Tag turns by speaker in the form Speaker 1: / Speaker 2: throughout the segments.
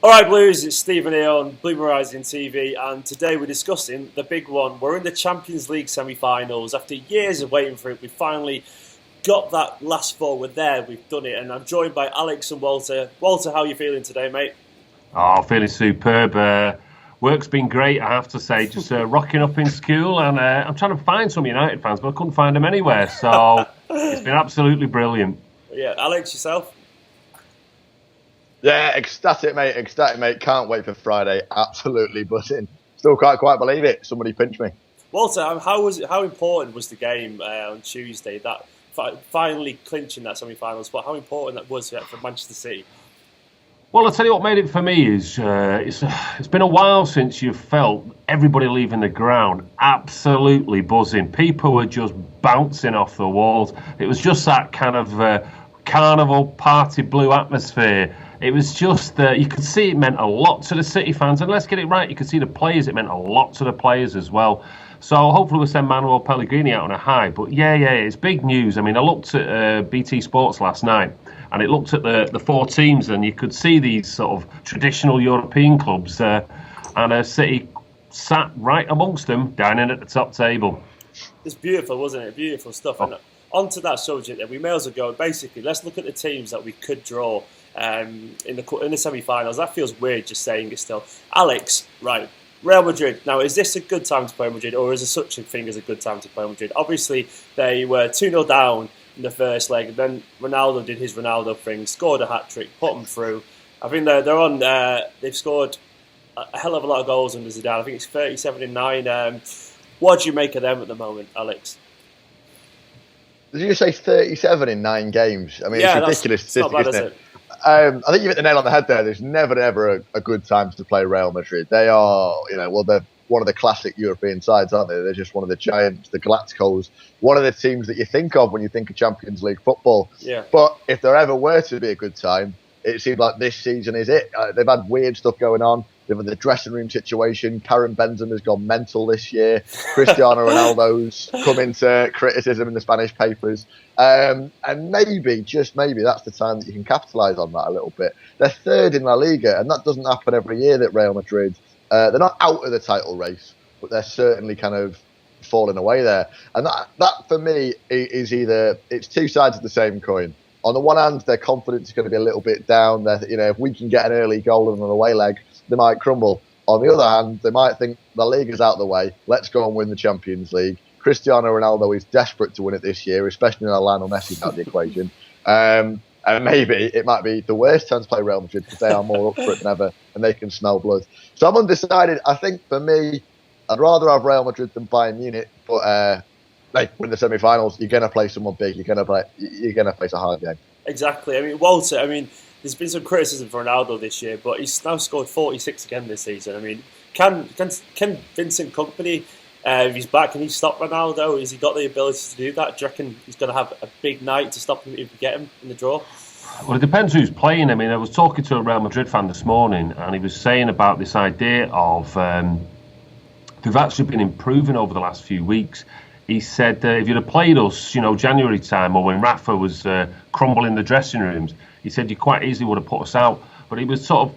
Speaker 1: Alright Blues, it's Stephen here on BlueMoonRisingTV, and today we're discussing the big one. We're in the Champions League semi-finals. After years of waiting for it, we finally got that last four. We're there, we've done it, and I'm joined by Alex and Walter. Walter, how are you feeling today, mate?
Speaker 2: Oh, feeling superb. Work's been great, I have to say. Just rocking up in school, and I'm trying to find some United fans, but I couldn't find them anywhere, so it's been absolutely brilliant.
Speaker 1: Yeah, Alex, yourself?
Speaker 3: Yeah, ecstatic, mate. Can't wait for Friday. Absolutely buzzing. Still can't quite believe it. Somebody pinched me.
Speaker 1: Walter, how important was the game on Tuesday? That finally clinching that semi-final spot. How important that was for Manchester City?
Speaker 2: Well, I'll tell you what made it for me is it's been a while since you've felt everybody leaving the ground absolutely buzzing. People were just bouncing off the walls. It was just that kind of carnival party blue atmosphere. It was just, you could see it meant a lot to the City fans. And let's get it right, you could see the players, it meant a lot to the players as well. So hopefully we'll send Manuel Pellegrini out on a high. But yeah, it's big news. I mean, I looked at BT Sports last night, and it looked at the four teams, and you could see these sort of traditional European clubs, and City sat right amongst them, dining at the top table.
Speaker 1: It's beautiful, wasn't it? Beautiful stuff. Oh. And onto that subject, then we may as well go. Basically, let's look at the teams that we could draw in the semi-finals. That feels weird just saying it still. Alex, right, Real Madrid. Now, is this a good time to play Madrid, or is there such a thing as a good time to play Madrid? Obviously, they were 2-0 down in the first leg, and then Ronaldo did his Ronaldo thing, scored a hat-trick, put them through. I think they've scored a hell of a lot of goals under Zidane. I think it's 37-9. What do you make of them at the moment, Alex?
Speaker 3: Did you say 37 in 9 games? I mean, yeah, it's ridiculous.
Speaker 1: It's not bad, is it?
Speaker 3: I think you hit the nail on the head there. There's never, ever a good time to play Real Madrid. They are, they're one of the classic European sides, aren't they? They're just one of the giants, the Galacticos, one of the teams that you think of when you think of Champions League football.
Speaker 1: Yeah.
Speaker 3: But if there ever were to be a good time, it seems like this season is it. They've had weird stuff going on. They've had the dressing room situation. Karim Benzema's gone mental this year. Cristiano Ronaldo's come into criticism in the Spanish papers. And maybe, just maybe, that's the time that you can capitalise on that a little bit. They're third in La Liga, and that doesn't happen every year that Real Madrid, they're not out of the title race, but they're certainly kind of falling away there. And that for me is it's two sides of the same coin. On the one hand, their confidence is going to be a little bit down. If we can get an early goal on an away leg, they might crumble. On the other hand, they might think the league is out of the way. Let's go and win the Champions League. Cristiano Ronaldo is desperate to win it this year, especially now Lionel Messi's out of the equation. And maybe it might be the worst time to play Real Madrid because they are more up for it than ever and they can smell blood. So I'm undecided. I think for me, I'd rather have Real Madrid than Bayern Munich. But win the semi-finals, you're going to play someone big. You're going to face a hard game.
Speaker 1: Exactly. I mean, Walter. There's been some criticism for Ronaldo this year, but he's now scored 46 again this season. I mean, can Vincent Kompany, if he's back, can he stop Ronaldo? Has he got the ability to do that? Do you reckon he's going to have a big night to stop him if we get him in the draw?
Speaker 2: Well, it depends who's playing. I mean, I was talking to a Real Madrid fan this morning, and he was saying about this idea of they've actually been improving over the last few weeks. He said if you'd have played us, January time, or when Rafa was crumbling the dressing rooms, he said you quite easily would have put us out. But he was sort of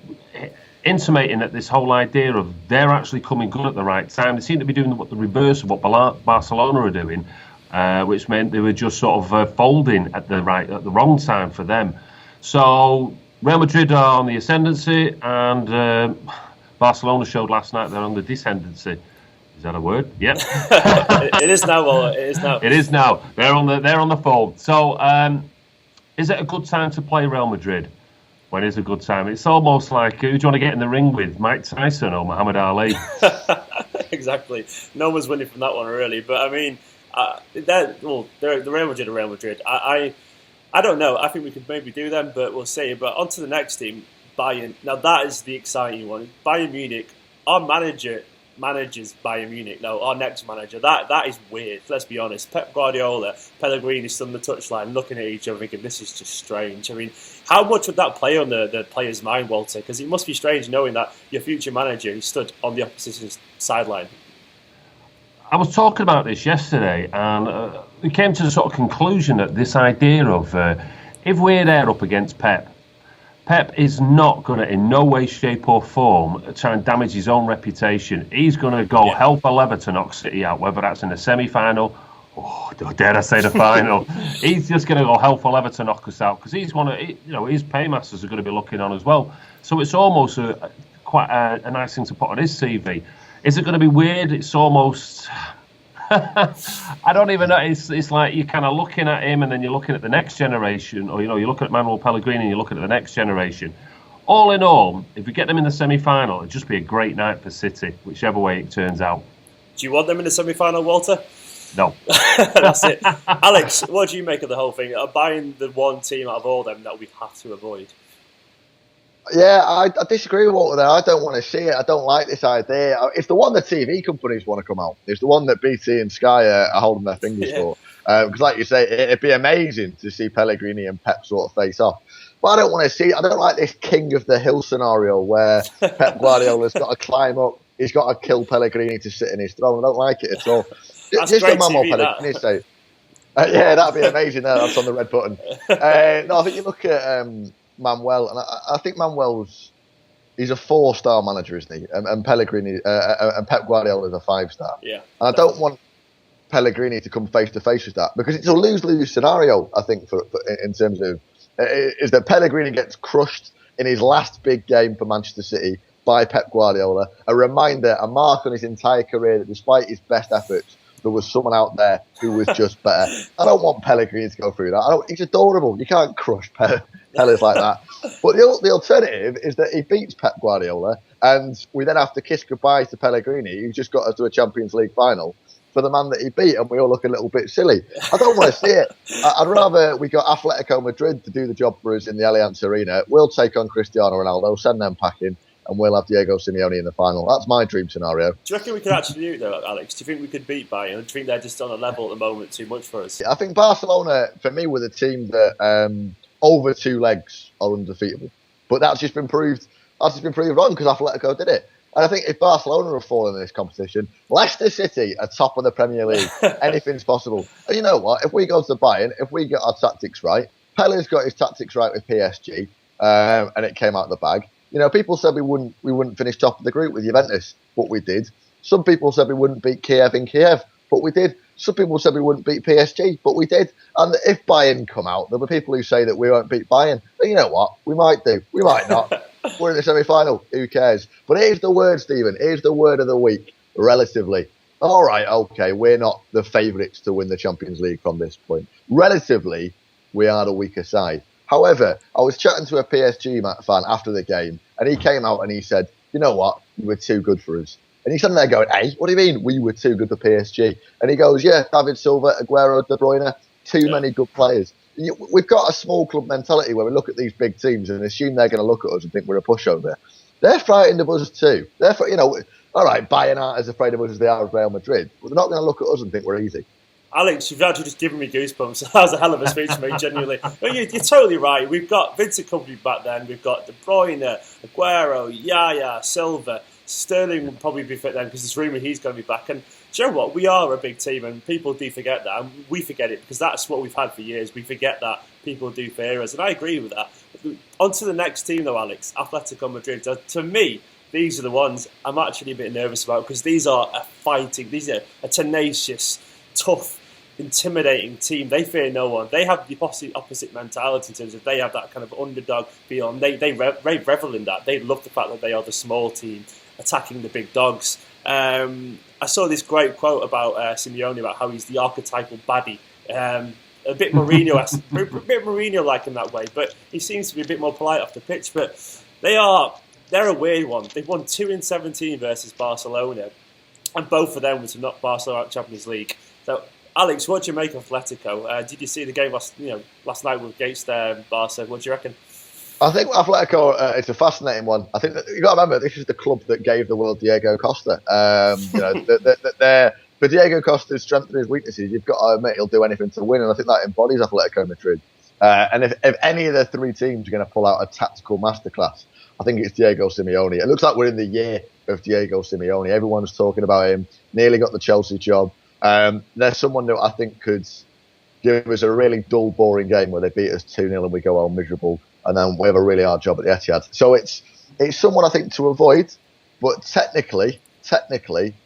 Speaker 2: intimating that this whole idea of they're actually coming good at the right time. They seem to be doing the reverse of what Barcelona are doing, which meant they were just sort of folding at the wrong time for them. So Real Madrid are on the ascendancy, and Barcelona showed last night they're on the descendancy. Is that a word? Yep.
Speaker 1: It is now. Well, it is now.
Speaker 2: It is now. They're on the fold. So, is it a good time to play Real Madrid? When is a good time? It's almost like who do you want to get in the ring with, Mike Tyson or Muhammad Ali?
Speaker 1: Exactly. No one's winning from that one really. But I mean, the Real Madrid are Real Madrid. I don't know. I think we could maybe do them, but we'll see. But on to the next team, Bayern. Now that is the exciting one. Bayern Munich. Our manages Bayern Munich. No, our next manager. That is weird. Let's be honest. Pep Guardiola, Pellegrini stood on the touchline looking at each other thinking, this is just strange. I mean, how much would that play on the player's mind, Walter? Because it must be strange knowing that your future manager stood on the opposition's sideline.
Speaker 2: I was talking about this yesterday, and we came to the sort of conclusion that this idea of if we're there up against Pep, Pep is not going to, in no way, shape or form, try and damage his own reputation. He's going to go hell for leather to knock City out, whether that's in the semi-final, dare I say the final. He's just going to go hell for leather to knock us out, because his paymasters are going to be looking on as well. So it's almost quite a nice thing to put on his CV. Is it going to be weird? It's almost... I don't even know. It's like you're kind of looking at him, and then you're looking at the next generation, or you look at Manuel Pellegrini and you're looking at the next generation. All in all, if we get them in the semi-final, it'd just be a great night for City, whichever way it turns out.
Speaker 1: Do you want them in the semi-final, Walter?
Speaker 2: No.
Speaker 1: That's it. Alex, what do you make of the whole thing? Bayern the one team out of all them that we have to avoid?
Speaker 3: Yeah, I disagree with Walter there. I don't want to see it. I don't like this idea. It's the one the TV companies want to come out. It's the one that BT and Sky are holding their fingers for. Because like you say, it'd be amazing to see Pellegrini and Pep sort of face off. But I don't want to see it. I don't like this king of the hill scenario where Pep Guardiola's got to climb up. He's got to kill Pellegrini to sit in his throne. I don't like it at all.
Speaker 1: That's
Speaker 3: just
Speaker 1: great
Speaker 3: a
Speaker 1: TV,
Speaker 3: Pellegrini say. Yeah, that'd be amazing. That's on the red button. No, I think you look at... Manuel, and I think he's a 4-star manager, isn't he? And Pellegrini and Pep Guardiola is a 5-star.
Speaker 1: Yeah.
Speaker 3: And I don't want Pellegrini to come face to face with that, because it's a lose-lose scenario. I think for in terms of is that Pellegrini gets crushed in his last big game for Manchester City by Pep Guardiola. A reminder, a mark on his entire career that despite his best efforts, there was someone out there who was just better. I don't want Pellegrini to go through that. He's adorable. You can't crush Pellers like that. But the alternative is that he beats Pep Guardiola, and we then have to kiss goodbye to Pellegrini, who's just got us to a Champions League final, for the man that he beat, and we all look a little bit silly. I don't want to see it. I'd rather we got Atletico Madrid to do the job for us in the Allianz Arena. We'll take on Cristiano Ronaldo, send them packing, and we'll have Diego Simeone in the final. That's my dream scenario. Do
Speaker 1: you reckon we could actually do it, though, Alex? Do you think we could beat Bayern? Or do you think they're just on a level at the moment too much for us?
Speaker 3: I think Barcelona, for me, were the team that over 2 legs are undefeatable. But that's just been proved wrong, because Atletico did it. And I think if Barcelona are falling in this competition, Leicester City are top of the Premier League. Anything's possible. And you know what? If we go to Bayern, if we get our tactics right, Pelle's got his tactics right with PSG, and it came out of the bag. You know, people said we wouldn't finish top of the group with Juventus, but we did. Some people said we wouldn't beat Kiev in Kiev, but we did. Some people said we wouldn't beat PSG, but we did. And if Bayern come out, there'll be people who say that we won't beat Bayern. But you know what? We might do. We might not. We're in the semi-final. Who cares? But here's the word, Stephen. Here's the word of the week. Relatively. All right, okay, we're not the favourites to win the Champions League from this point. Relatively, we are the weaker side. However, I was chatting to a PSG fan after the game, and he came out and he said, you know what, you were too good for us. And he's sitting there going, hey, what do you mean we were too good for PSG? And he goes, yeah, David Silva, Aguero, De Bruyne, too many good players. We've got a small club mentality where we look at these big teams and assume they're going to look at us and think we're a pushover. They're frightened of us too. All right, Bayern aren't as afraid of us as they are of Real Madrid, but they're not going to look at us and think we're easy.
Speaker 1: Alex, you've actually just given me goosebumps. That was a hell of a speech for me, genuinely. But you're totally right. We've got Vincent Kompany back then. We've got De Bruyne, Aguero, Yaya, Silva. Sterling will probably be fit then because there's rumour he's going to be back. And do you know what? We are a big team, and people do forget that. And we forget it because that's what we've had for years. We forget that. People do fear us. And I agree with that. On to the next team, though, Alex. Atletico Madrid. To me, these are the ones I'm actually a bit nervous about because these are these are a tenacious, tough, intimidating team. They fear no one. They have the opposite mentality in terms of they have that kind of underdog feel. And they revel in that. They love the fact that they are the small team attacking the big dogs. I saw this great quote about Simeone about how he's the archetypal baddie. A bit Mourinho-esque, a bit Mourinho-like in that way, but he seems to be a bit more polite off the pitch. But they're a weird one. They've won 2 in 17 versus Barcelona, and both of them were to knock Barcelona out of the Champions League. So, Alex, what do you make of Atletico? Did you see the game last night against Barca? What do you reckon?
Speaker 3: I think Atletico it's a fascinating one. I think that, you got to remember this is the club that gave the world Diego Costa. For Diego Costa to strengthen his weaknesses, you've got to admit he'll do anything to win, and I think that embodies Atletico Madrid. And if any of the 3 teams are going to pull out a tactical masterclass, I think it's Diego Simeone. It looks like we're in the year of Diego Simeone. Everyone's talking about him. Nearly got the Chelsea job. There's someone that I think could give us a really dull, boring game where they beat us 2-0 and we go home miserable. and then we have a really hard job at the Etihad. So it's someone I think to avoid, but technically,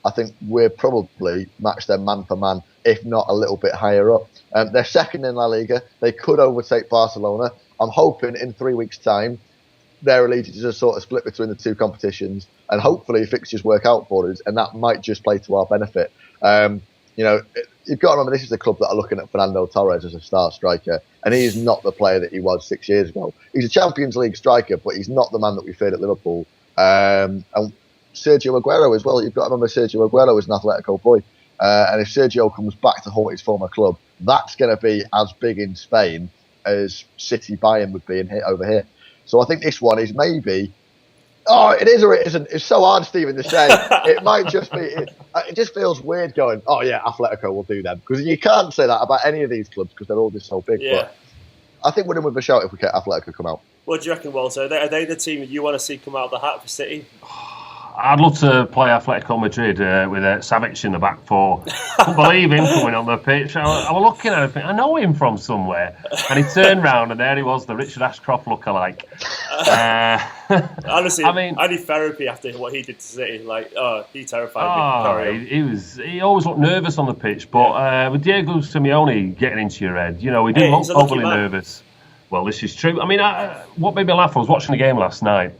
Speaker 3: I think we're probably match them man for man, if not a little bit higher up. They're second in La Liga. They could overtake Barcelona. I'm hoping in 3 weeks' time, their allegiance is sort of split between the two competitions, and hopefully fixtures work out for us, and that might just play to our benefit. You've got to remember, this is the club that are looking at Fernando Torres as a star striker, and he is not the player that he was 6 years ago. He's a Champions League striker, but he's not the man that we feared at Liverpool. And Sergio Aguero as well. You've got to remember, Sergio Aguero is an Atletico boy. And if Sergio comes back to haunt his former club, that's going to be as big in Spain as City Bayern would be over here. So I think this one is maybe... Oh, it is or it isn't. It's so hard, Stephen, to say. It might just be... It just feels weird going, oh yeah, Atletico will do them. Because you can't say that about any of these clubs because they're all just so big.
Speaker 1: Yeah.
Speaker 3: But I think we're in with a shout if we get Atletico come out.
Speaker 1: What do you reckon, Walter? Are they the team that you want to see come out of the hat for City?
Speaker 2: I'd love to play Atletico Madrid with Savic in the back four. I couldn't believe him coming on the pitch. I was looking at him, I know him from somewhere. And he turned round and there he was, the Richard Ashcroft lookalike.
Speaker 1: Honestly, I need therapy after what he did to City. He terrified me.
Speaker 2: He always looked nervous on the pitch, but with Diego Simeone getting into your head, he didn't look overly nervous. Well, this is true. What made me laugh, I was watching the game last night,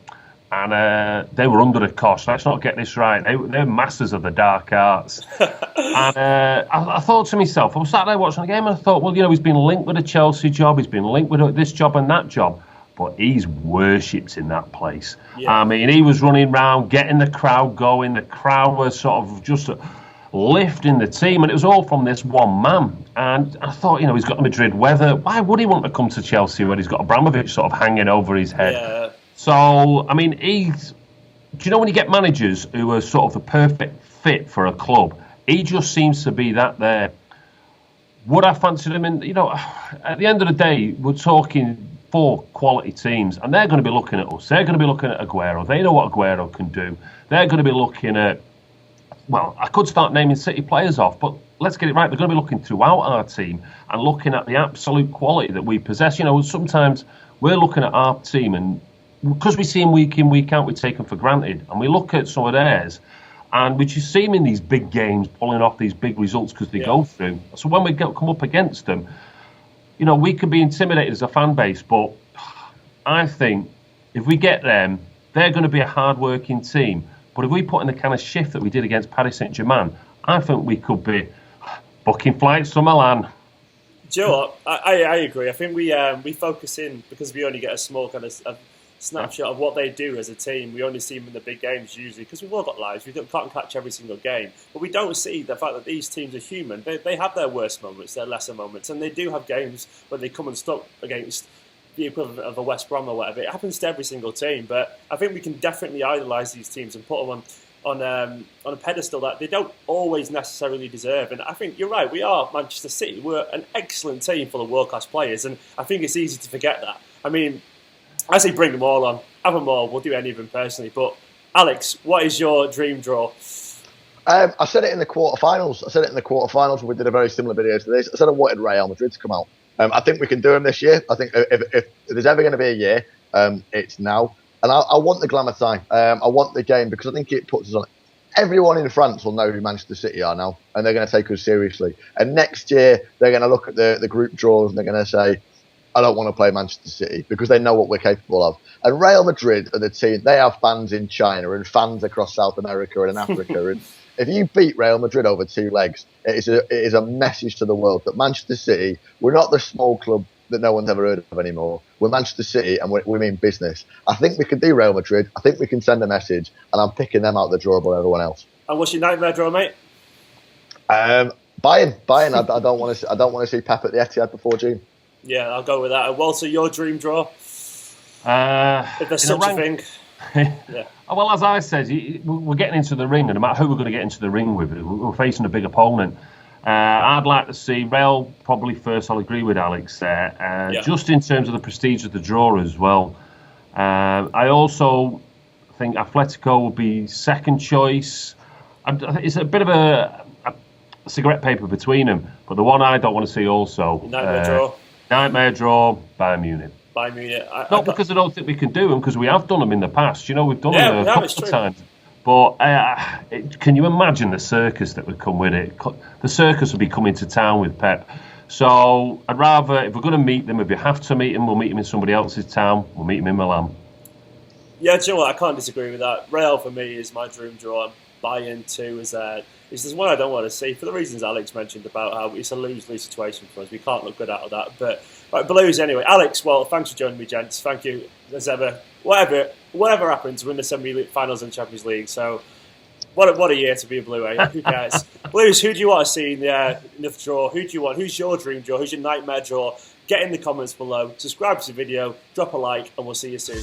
Speaker 2: and they were under the cosh. Let's not get this right. They're masters of the dark arts. And I thought to myself, I was sat there watching the game, and I thought, well, he's been linked with a Chelsea job, he's been linked with this job and that job, but he's worshipped in that place. Yeah. He was running around, getting the crowd going. The crowd was sort of just lifting the team, and it was all from this one man. And I thought, he's got the Madrid weather. Why would he want to come to Chelsea when he's got Abramovich sort of hanging over his head? Yeah. So, do you know when you get managers who are sort of the perfect fit for a club? He just seems to be that there. Would I fancy him? And, at the end of the day, we're talking 4 quality teams, and they're going to be looking at us. They're going to be looking at Aguero. They know what Aguero can do. They're going to be looking at, well, I could start naming City players off, but let's get it right. They're going to be looking throughout our team and looking at the absolute quality that we possess. Sometimes we're looking at our team, and because we see them week in, week out, we take them for granted. And we look at some of theirs, and we just see them in these big games, pulling off these big results because they go through. So when we come up against them, we can be intimidated as a fan base, but I think if we get them, they're going to be a hard-working team. But if we put in the kind of shift that we did against Paris Saint-Germain, I think we could be booking flights to Milan.
Speaker 1: Do you know what? I agree. I think we focus in, because we only get a small kind of snapshot of what they do as a team. We only see them in the big games usually, because we've all got lives. We can't catch every single game. But we don't see the fact that these teams are human. They have their worst moments, their lesser moments, and they do have games where they come unstuck against the equivalent of a West Brom or whatever. It happens to every single team, but I think we can definitely idolise these teams and put them on a pedestal that they don't always necessarily deserve. And I think you're right, we are Manchester City. We're an excellent team full of world-class players, and I think it's easy to forget that. I say bring them all on, have them all, we'll do any of them personally. But Alex, what is your dream draw?
Speaker 3: I said it in the quarterfinals when we did a very similar video to this. I said I wanted Real Madrid to come out. I think we can do them this year. I think if there's ever going to be a year, it's now. And I want the glamour time. I want the game, because I think it puts us on. Everyone in France will know who Manchester City are now, and they're going to take us seriously. And next year, they're going to look at the group draws and they're going to say, I don't want to play Manchester City, because they know what we're capable of. And Real Madrid are the team. They have fans in China and fans across South America and in Africa. And if you beat Real Madrid over 2 legs, it is a message to the world that Manchester City, we're not the small club that no one's ever heard of anymore. We're Manchester City, and we mean business. I think we can do Real Madrid. I think we can send a message, and I'm picking them out of the draw above everyone else.
Speaker 1: And what's your nightmare draw, mate?
Speaker 3: Bayern. I don't want to see Pep at the Etihad before June.
Speaker 1: Yeah, I'll go with that. And Walter, your dream draw? If there's such a thing.
Speaker 2: Yeah. Well, as I said, we're getting into the ring, and no matter who we're going to get into the ring with, we're facing a big opponent. I'd like to see Real probably first. I'll agree with Alex there. Just in terms of the prestige of the draw as well. I also think Atletico will be second choice. It's a bit of a cigarette paper between them, but the one I don't want to see also.
Speaker 1: Nightmare draw,
Speaker 2: Bayern Munich.
Speaker 1: Bayern Munich.
Speaker 2: Not because I don't think we can do them, because we have done them in the past. You know, we've done them a couple of times. But can you imagine the circus that would come with it? The circus would be coming to town with Pep. So I'd rather, if we're going to meet them, if we have to meet them, we'll meet them in somebody else's town. We'll meet them in Milan.
Speaker 1: Yeah, do you know what? I can't disagree with that. Real for me is my dream draw. Bayern 2 is this one I don't want to see for the reasons Alex mentioned about how it's a lose-lose situation for us. We can't look good out of that. But right, Blues anyway. Alex, well, thanks for joining me, gents. Thank you as ever. Whatever happens, we're in the semi-finals of the Champions League. So what a year to be a Blue, eh? Who cares? Blues, who do you want to see in the draw? Who do you want? Who's your dream draw? Who's your nightmare draw? Get in the comments below. Subscribe to the video. Drop a like, and we'll see you soon.